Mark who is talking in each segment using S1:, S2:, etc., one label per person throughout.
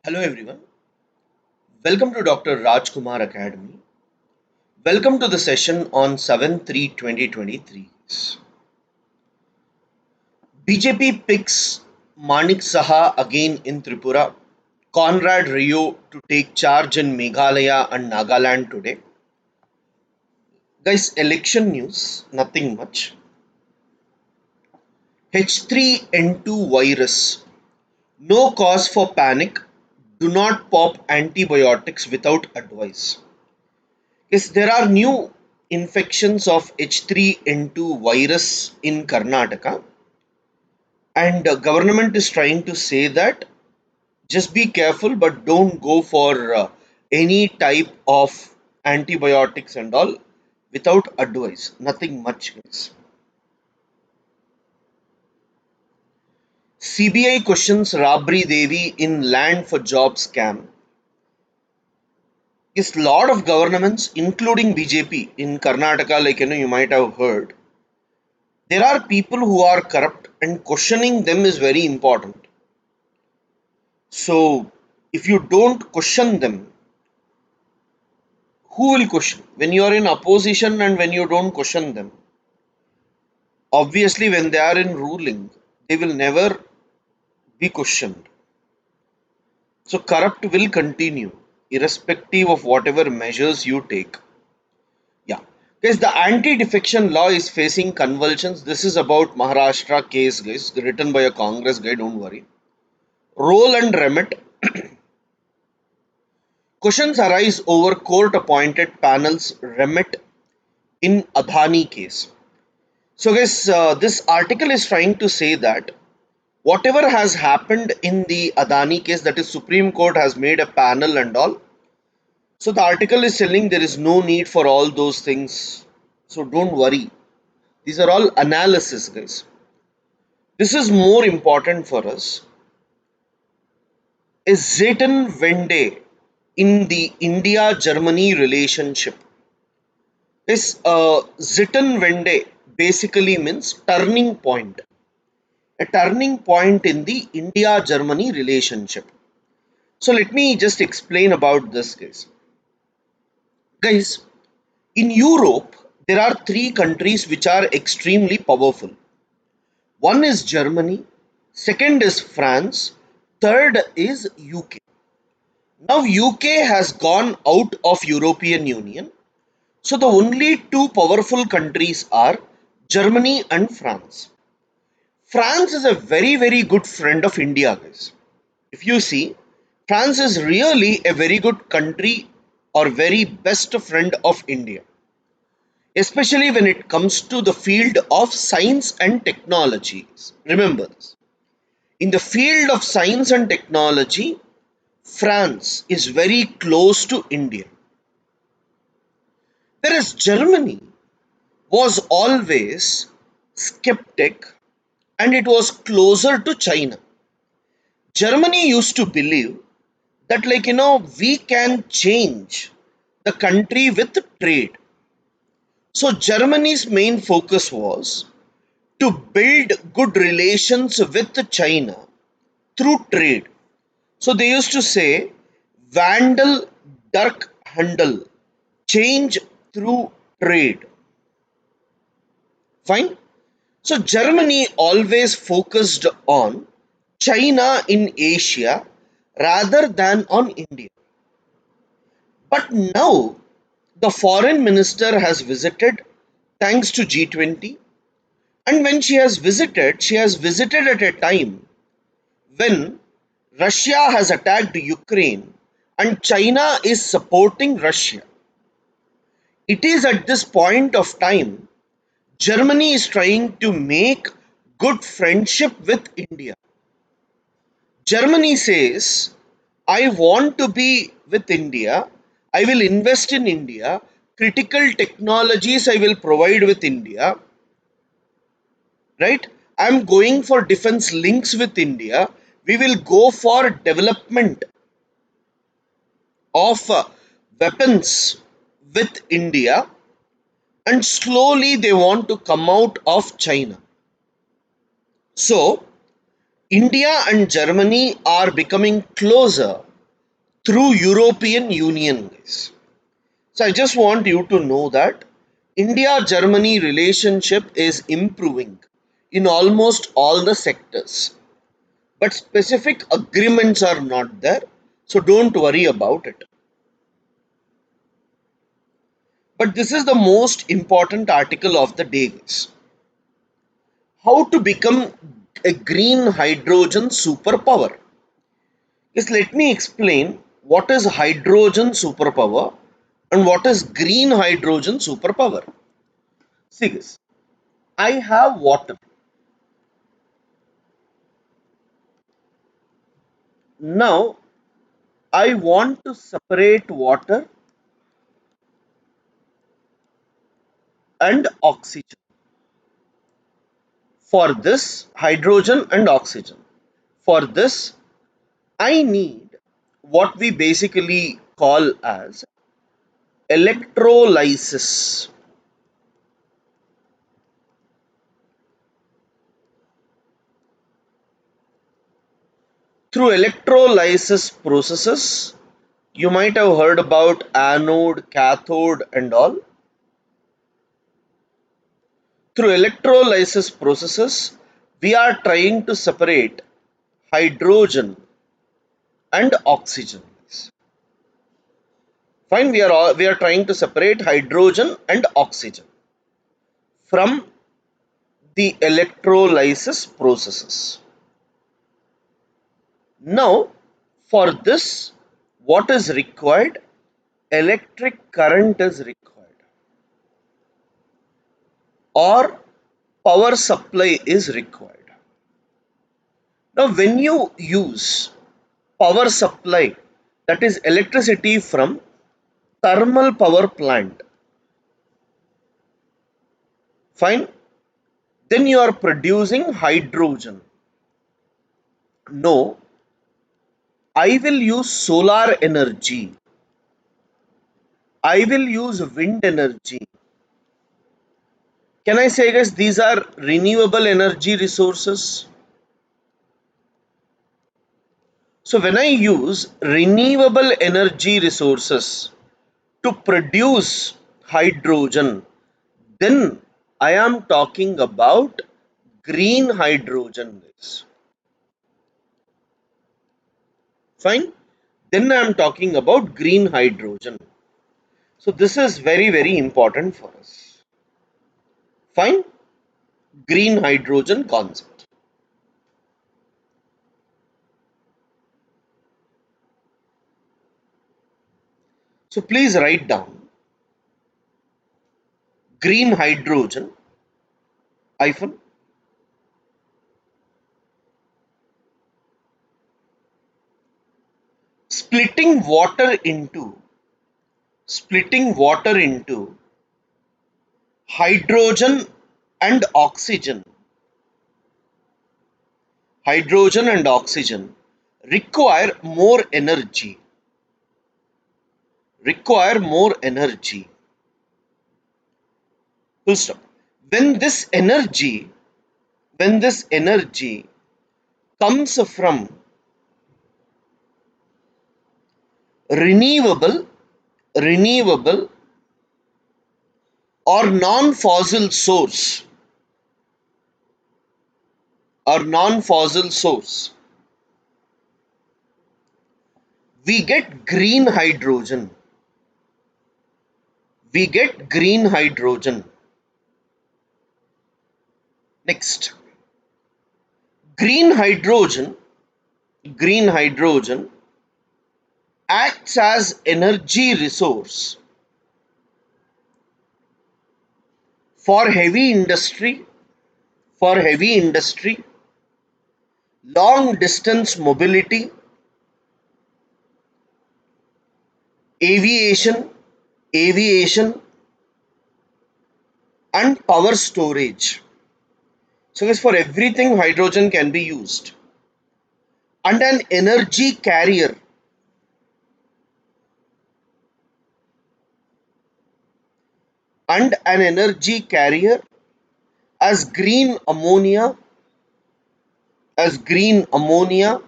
S1: Hello everyone. Welcome to Dr. Rajkumar Academy. Welcome to the session on 7/3/2023. BJP picks Manik Saha again in Tripura. Conrad Rio to take charge in Meghalaya and Nagaland today. Guys, election news, nothing much. H3N2 virus. No cause for panic. Do not pop antibiotics without advice. Yes, there are new infections of H3N2 virus in Karnataka, and the government is trying to say that just be careful, but don't go for any type of antibiotics and all without advice. Nothing much, guys. CBI questions Rabri Devi in land for job scam. Yes, lot of governments, including BJP in Karnataka, like you might have heard, there are people who are corrupt and questioning them is very important. So if you don't question them, who will question? When you are in opposition and when you don't question them, obviously when they are in ruling, they will never be questioned. So corrupt will continue irrespective of whatever measures you take. Yeah. Guys, the anti-defection law is facing convulsions. This is about Maharashtra case, guys, written by a Congress guy, don't worry. Role and remit. Questions arise over court-appointed panel's remit in Adani case. So, guys, this article is trying to say that whatever has happened in the Adani case, that is, Supreme Court has made a panel and all. So, the article is telling there is no need for all those things. So, don't worry. These are all analysis, guys. This is more important for us. A Zeitenwende in the India-Germany relationship. This Zeitenwende basically means turning point. A turning point in the India-Germany relationship. So let me just explain about this, guys. Guys, in Europe, there are three countries which are extremely powerful. One is Germany, second is France, third is UK. Now UK has gone out of European Union. So the only two powerful countries are Germany and France. France is a very good friend of India, guys. If you see, France is really a very good country or very best friend of India, especially when it comes to the field of science and technologies. Remember this. In the field of science and technology, France is very close to India. Whereas Germany was always skeptic and it was closer to China. Germany used to believe that we can change the country with trade. So Germany's main focus was to build good relations with China through trade. So they used to say Wandel durch Handel, change through trade. Fine. So Germany always focused on China in Asia rather than on India. But now the foreign minister has visited thanks to G20, and when she has visited at a time when Russia has attacked Ukraine and China is supporting Russia. It is at this point of time Germany is trying to make good friendship with India. Germany says, I want to be with India, I will invest in India, critical technologies I will provide with India, right? I'm going for defense links with India. We will go for development of weapons with India, and slowly they want to come out of China. So, India and Germany are becoming closer through European Union, guys. So I just want you to know that India-Germany relationship is improving in almost all the sectors, but specific agreements are not there. So don't worry about it. But this is the most important article of the day, guys. How to become a green hydrogen superpower. Yes, let me explain what is hydrogen superpower and what is green hydrogen superpower. See this. I have water. Now I want to separate water and oxygen. For this, hydrogen and oxygen. For this, I need what we basically call as electrolysis. Through electrolysis processes, you might have heard about anode, cathode, and all. Through electrolysis processes, we are trying to separate hydrogen and oxygen. Fine, we are trying to separate hydrogen and oxygen from the electrolysis processes. Now, for this, what is required? Electric current is required, or power supply is required. Now, when you use power supply, that is electricity from thermal power plant, fine, then you are producing hydrogen. No, I will use solar energy. I will use wind energy. Can I say, guys, these are renewable energy resources? So when I use renewable energy resources to produce hydrogen, then I am talking about green hydrogen. Fine. Then I am talking about green hydrogen. So this is very, very important for us. Fine. Green hydrogen concept. So please write down green hydrogen hyphen splitting water into hydrogen and oxygen. Hydrogen and oxygen require more energy. Require more energy. Full stop. When this energy, when this energy comes from renewable, renewable or non-fossil source, or non-fossil source, we get green hydrogen. We get green hydrogen. Next, green hydrogen, green hydrogen acts as energy resource for heavy industry, for heavy industry, long distance mobility, aviation, aviation, and power storage. So guys, for everything hydrogen can be used. And an energy carrier, and an energy carrier as green ammonia, as green ammonia,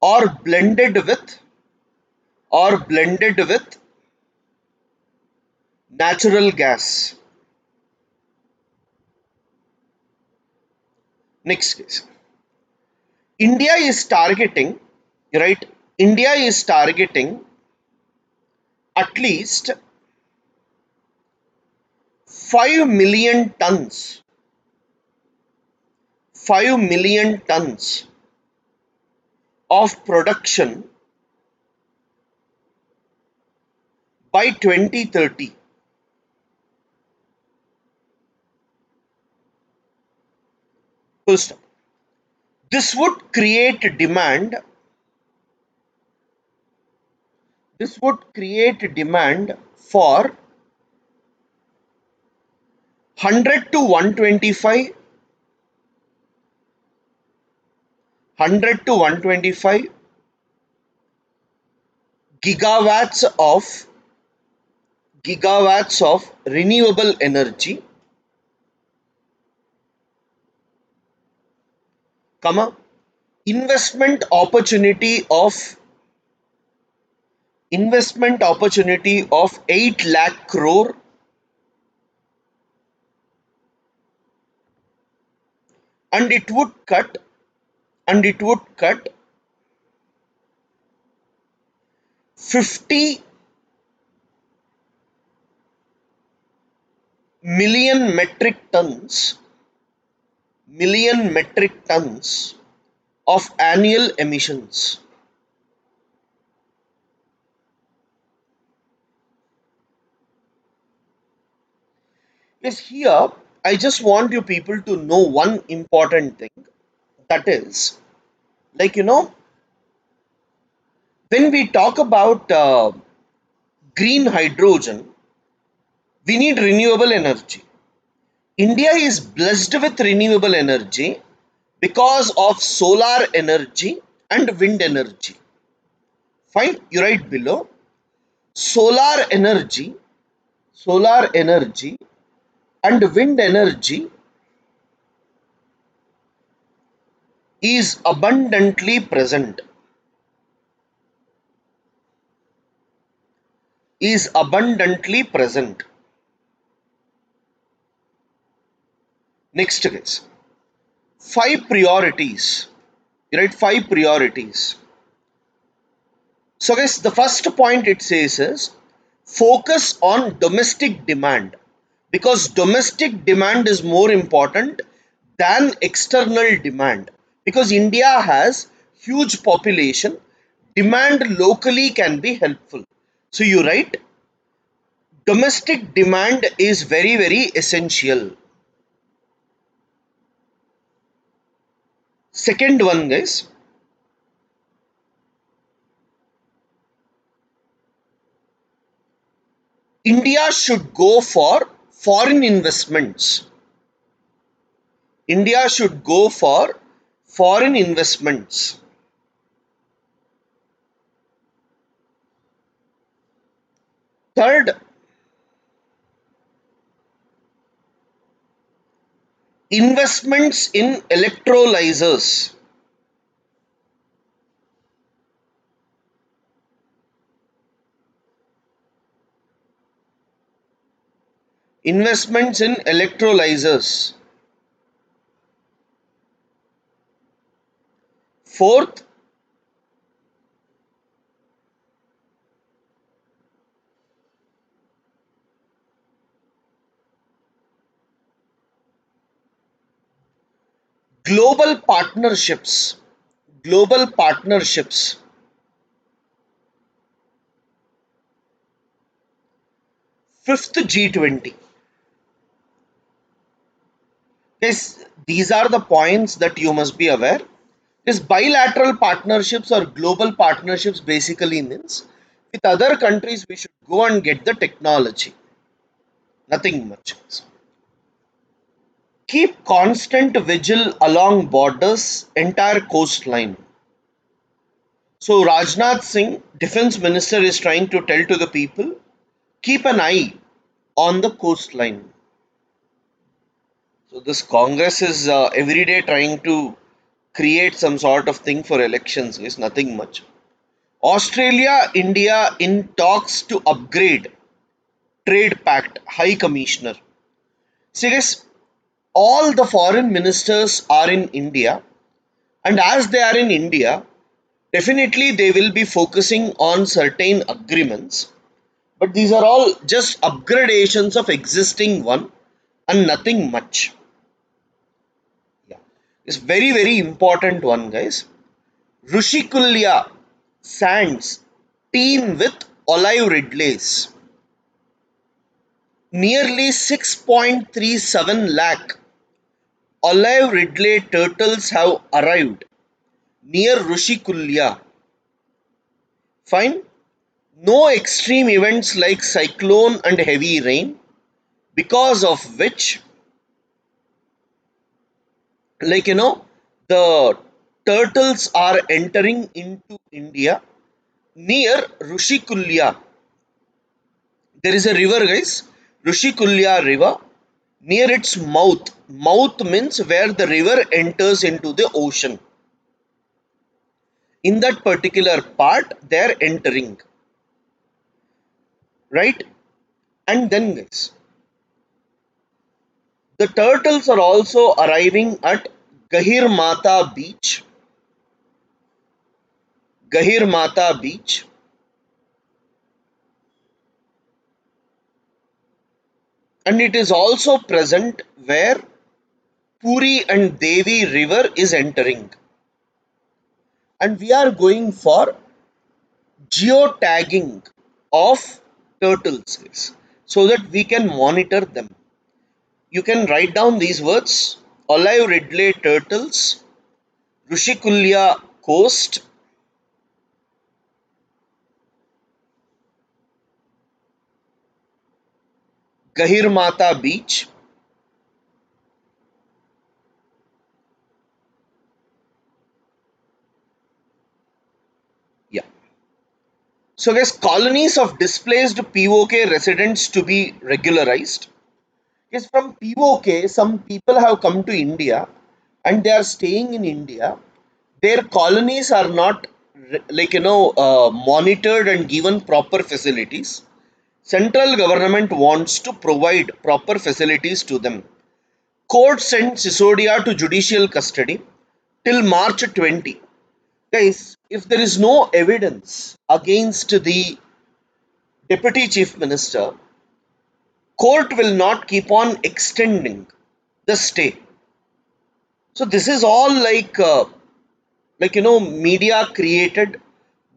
S1: or blended with or blended with natural gas. Next case. India is targeting, right? India is targeting at least 5 million tons, 5 million tons of production by 2030. Full stop. This would create demand. This would create demand for 100 to 125, 100 to 125 gigawatts of renewable energy, comma, investment opportunity of investment opportunity of 8 lakh crore, and it would cut 50 million metric tons of annual emissions. Yes, here I just want you people to know one important thing, that is, like, when we talk about green hydrogen, we need renewable energy. India is blessed with renewable energy because of solar energy and wind energy. Fine, you write below. Solar energy, solar energy and wind energy is abundantly present. Is abundantly present. Next case. 5 priorities. You write 5 priorities. So guys, the first point it says is focus on domestic demand, because domestic demand is more important than external demand, because India has huge population, demand locally can be helpful. So you write domestic demand is very essential. Second one, guys, India should go for foreign investments. India should go for foreign investments. Third, investments in electrolyzers. Investments in electrolyzers. Fourth, global partnerships. Global partnerships. Fifth, G20. Yes, these are the points that you must be aware. Yes, bilateral partnerships or global partnerships basically means with other countries we should go and get the technology. Nothing much. Keep constant vigil along borders, entire coastline. So Rajnath Singh, Defence Minister, is trying to tell to the people, keep an eye on the coastline. So this Congress is every day trying to create some sort of thing for elections. It's nothing much. Australia, India in talks to upgrade trade pact, High Commissioner. See guys, all the foreign ministers are in India, and as they are in India, definitely they will be focusing on certain agreements, but these are all just upgradations of existing one and nothing much. Yeah, it's very important one, guys. Rushikulya sands team with olive ridleys. Nearly 6.37 lakh olive ridley turtles have arrived near Rushikulya. Fine. No extreme events like cyclone and heavy rain, because of which, like the turtles are entering into India near Rushikulya. There is a river, guys, Rushikulya River. Near its mouth, mouth means where the river enters into the ocean. In that particular part, they are entering, right? And then, guys, the turtles are also arriving at Gahir Mata Beach. Gahir Mata Beach, and it is also present where Puri and Devi river is entering. And we are going for geotagging of turtles so that we can monitor them. You can write down these words: olive ridley turtles, Rushikulya coast, Gahir Mata beach. Yeah. So guys, colonies of displaced POK residents to be regularized. Yes, from POK, some people have come to India and they are staying in India. Their colonies are not monitored and given proper facilities. Central government wants to provide proper facilities to them. Court sent Sisodia to judicial custody till March 20. Guys, if there is no evidence against the deputy chief minister, court will not keep on extending the stay. So this is all media created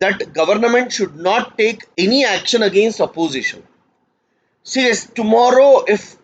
S1: that government should not take any action against opposition. See, yes, tomorrow if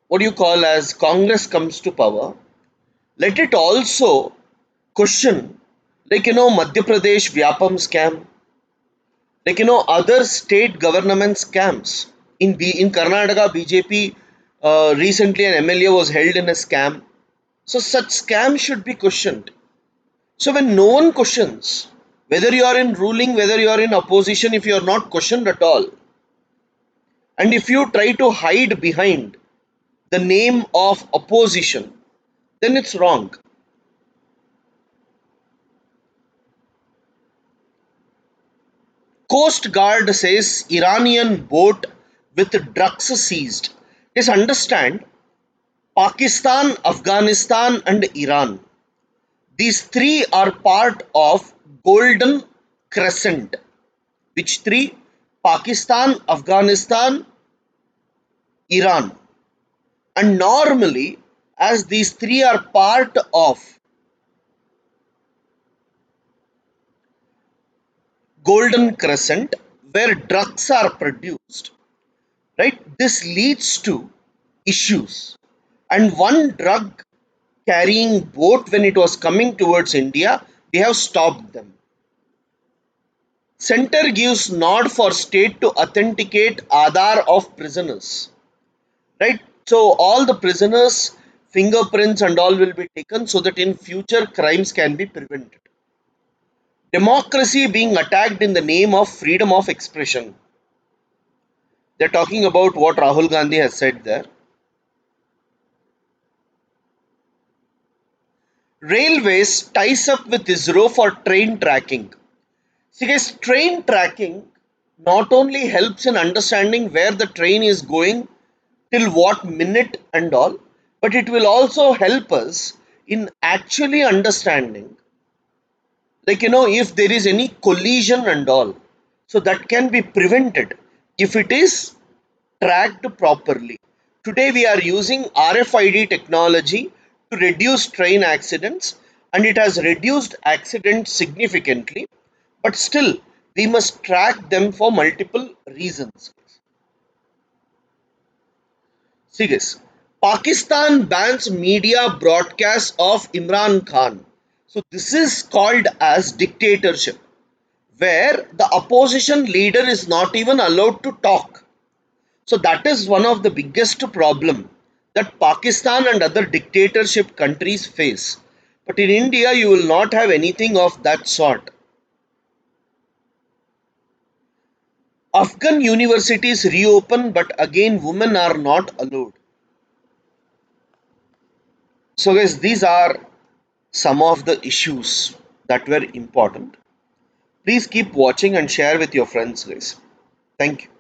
S1: what you call as Congress comes to power, let it also question Madhya Pradesh Vyapam scam, other state government scams. In Karnataka BJP, recently an MLA was held in a scam. So such scams should be questioned. So when no one questions, whether you are in ruling, whether you are in opposition, if you are not questioned at all, and if you try to hide behind the name of opposition, then it's wrong. Coast Guard says Iranian boat with drugs seized. Just understand, Pakistan, Afghanistan, and Iran. These three are part of Golden Crescent. Which three? Pakistan, Afghanistan, Iran. And normally, as these three are part of Golden Crescent, where drugs are produced, right? This leads to issues. And one drug carrying boat, when it was coming towards India, they have stopped them. Center gives nod for state to authenticate Aadhaar of prisoners. Right? So all the prisoners' fingerprints and all will be taken so that in future crimes can be prevented. Democracy being attacked in the name of freedom of expression. They're talking about what Rahul Gandhi has said there. Railways ties up with ISRO for train tracking. See guys, train tracking not only helps in understanding where the train is going till what minute and all, but it will also help us in actually understanding, like if there is any collision and all, so that can be prevented if it is tracked properly. Today we are using RFID technology to reduce train accidents, and it has reduced accidents significantly, but still we must track them for multiple reasons. See this, Pakistan bans media broadcasts of Imran Khan. So this is called as dictatorship, where the opposition leader is not even allowed to talk. So that is one of the biggest problem that Pakistan and other dictatorship countries face. But in India, you will not have anything of that sort. Afghan universities reopen, but again, women are not allowed. So, guys, these are some of the issues that were important. Please keep watching and share with your friends, guys. Thank you.